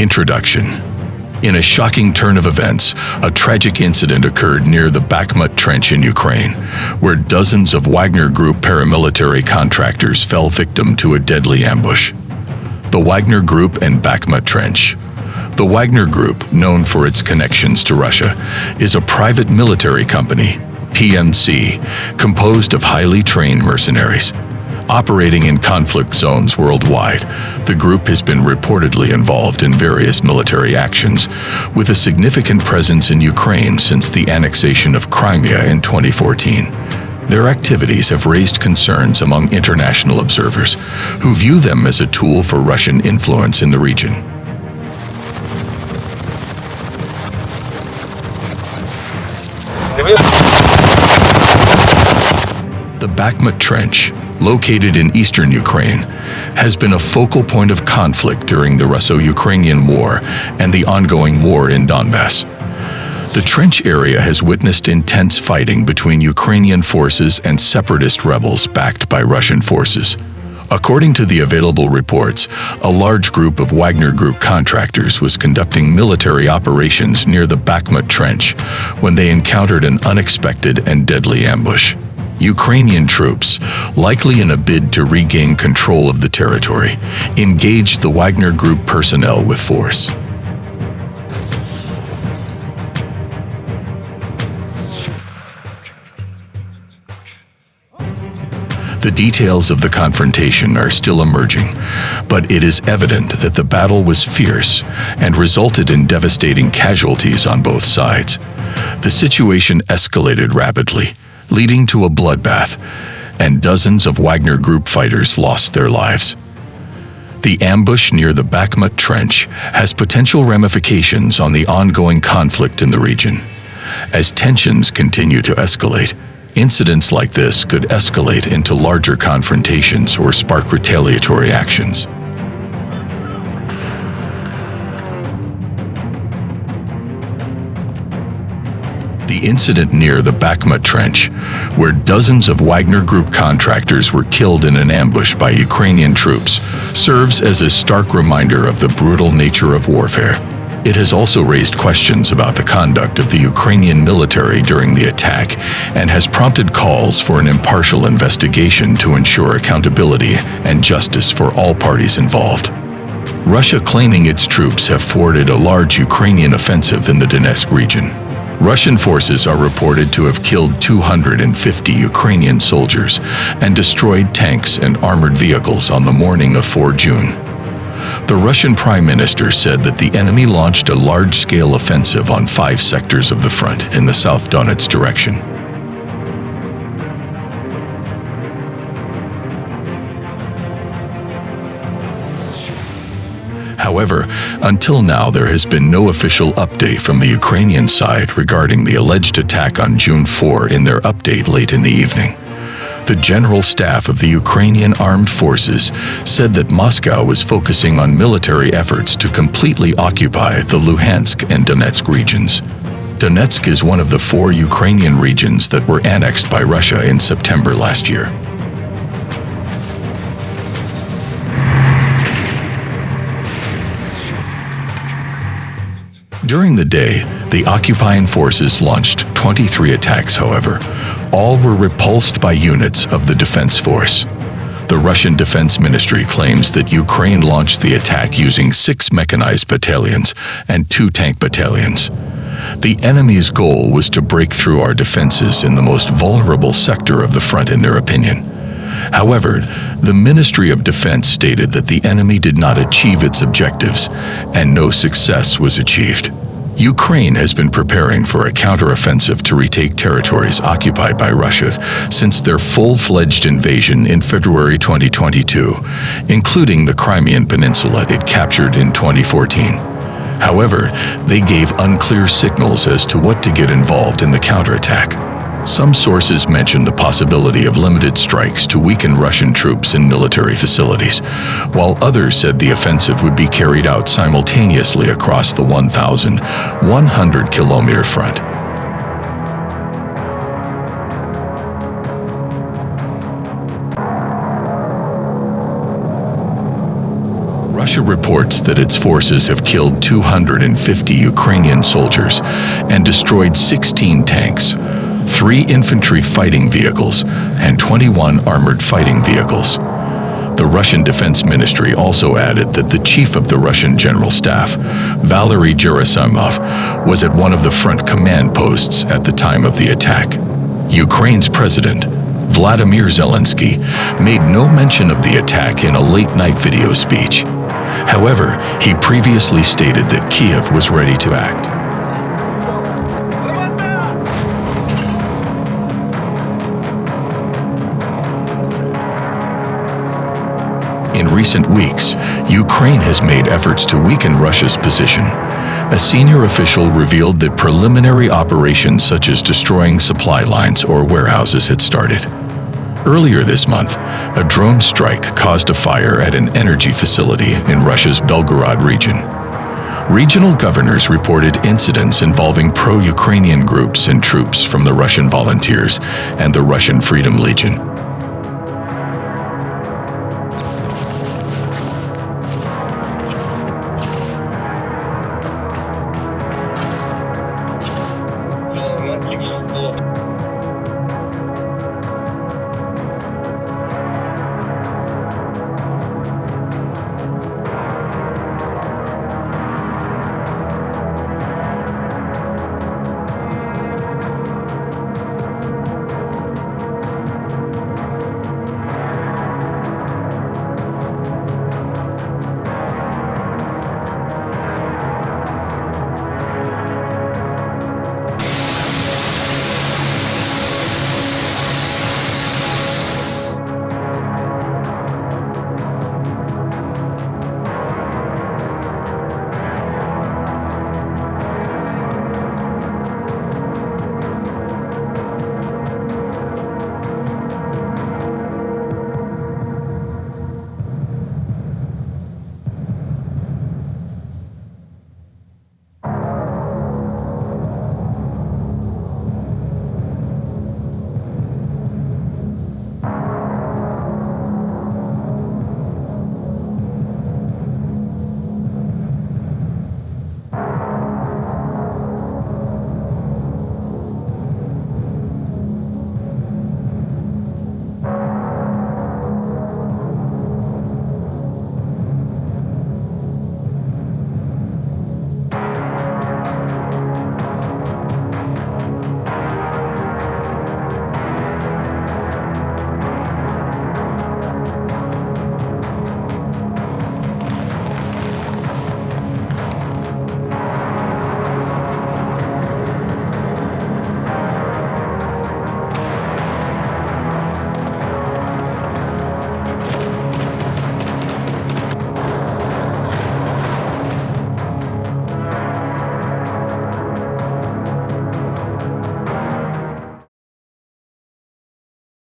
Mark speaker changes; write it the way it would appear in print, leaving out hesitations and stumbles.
Speaker 1: Introduction. In a shocking turn of events, a tragic incident occurred near the Bakhmut Trench in Ukraine, where dozens of Wagner Group paramilitary contractors fell victim to a deadly ambush. The Wagner Group and Bakhmut Trench. The Wagner Group, known for its connections to Russia, is a private military company, PMC, composed of highly trained mercenaries. Operating in conflict zones worldwide, the group has been reportedly involved in various military actions, with a significant presence in Ukraine since the annexation of Crimea in 2014. Their activities have raised concerns among international observers, who view them as a tool for Russian influence in the region. The Bakhmut Trench, located in eastern Ukraine, has been a focal point of conflict during the Russo-Ukrainian War and the ongoing war in Donbass. The trench area has witnessed intense fighting between Ukrainian forces and separatist rebels backed by Russian forces. According to the available reports, a large group of Wagner Group contractors was conducting military operations near the Bakhmut Trench when they encountered an unexpected and deadly ambush. Ukrainian troops, likely in a bid to regain control of the territory, engaged the Wagner Group personnel with force. The details of the confrontation are still emerging, but it is evident that the battle was fierce and resulted in devastating casualties on both sides. The situation escalated rapidly, leading to a bloodbath, and dozens of Wagner Group fighters lost their lives. The ambush near the Bakhmut Trench has potential ramifications on the ongoing conflict in the region. As tensions continue to escalate, incidents like this could escalate into larger confrontations or spark retaliatory actions. The incident near the Bakhmut Trench, where dozens of Wagner Group contractors were killed in an ambush by Ukrainian troops, serves as a stark reminder of the brutal nature of warfare. It has also raised questions about the conduct of the Ukrainian military during the attack and has prompted calls for an impartial investigation to ensure accountability and justice for all parties involved. Russia claiming its troops have thwarted a large Ukrainian offensive in the Donetsk region. Russian forces are reported to have killed 250 Ukrainian soldiers and destroyed tanks and armored vehicles on the morning of 4 June. The Russian Prime Minister said that the enemy launched a large-scale offensive on 5 sectors of the front in the South Donetsk direction. However, until now there has been no official update from the Ukrainian side regarding the alleged attack on June 4 in their update late in the evening. The General Staff of the Ukrainian Armed Forces said that Moscow was focusing on military efforts to completely occupy the Luhansk and Donetsk regions. Donetsk is one of the 4 Ukrainian regions that were annexed by Russia in September last year. During the day, the occupying forces launched 23 attacks, however. All were repulsed by units of the defense force. The Russian Defense Ministry claims that Ukraine launched the attack using 6 mechanized battalions and 2 tank battalions. The enemy's goal was to break through our defenses in the most vulnerable sector of the front, in their opinion. However, the Ministry of Defense stated that the enemy did not achieve its objectives and no success was achieved. Ukraine has been preparing for a counteroffensive to retake territories occupied by Russia since their full-fledged invasion in February 2022, including the Crimean Peninsula it captured in 2014. However, they gave unclear signals as to what to get involved in the counterattack. Some sources mention the possibility of limited strikes to weaken Russian troops in military facilities, while others said the offensive would be carried out simultaneously across the 1,100-kilometer front. Russia reports that its forces have killed 250 Ukrainian soldiers and destroyed 16 tanks, 3 infantry fighting vehicles, and 21 armored fighting vehicles. The Russian Defense Ministry also added that the chief of the Russian General Staff, Valery Gerasimov, was at one of the front command posts at the time of the attack. Ukraine's president, Vladimir Zelensky, made no mention of the attack in a late-night video speech. However, he previously stated that Kiev was ready to act. In recent weeks, Ukraine has made efforts to weaken Russia's position. A senior official revealed that preliminary operations such as destroying supply lines or warehouses had started. Earlier this month, a drone strike caused a fire at an energy facility in Russia's Belgorod region. Regional governors reported incidents involving pro-Ukrainian groups and troops from the Russian Volunteers and the Russian Freedom Legion.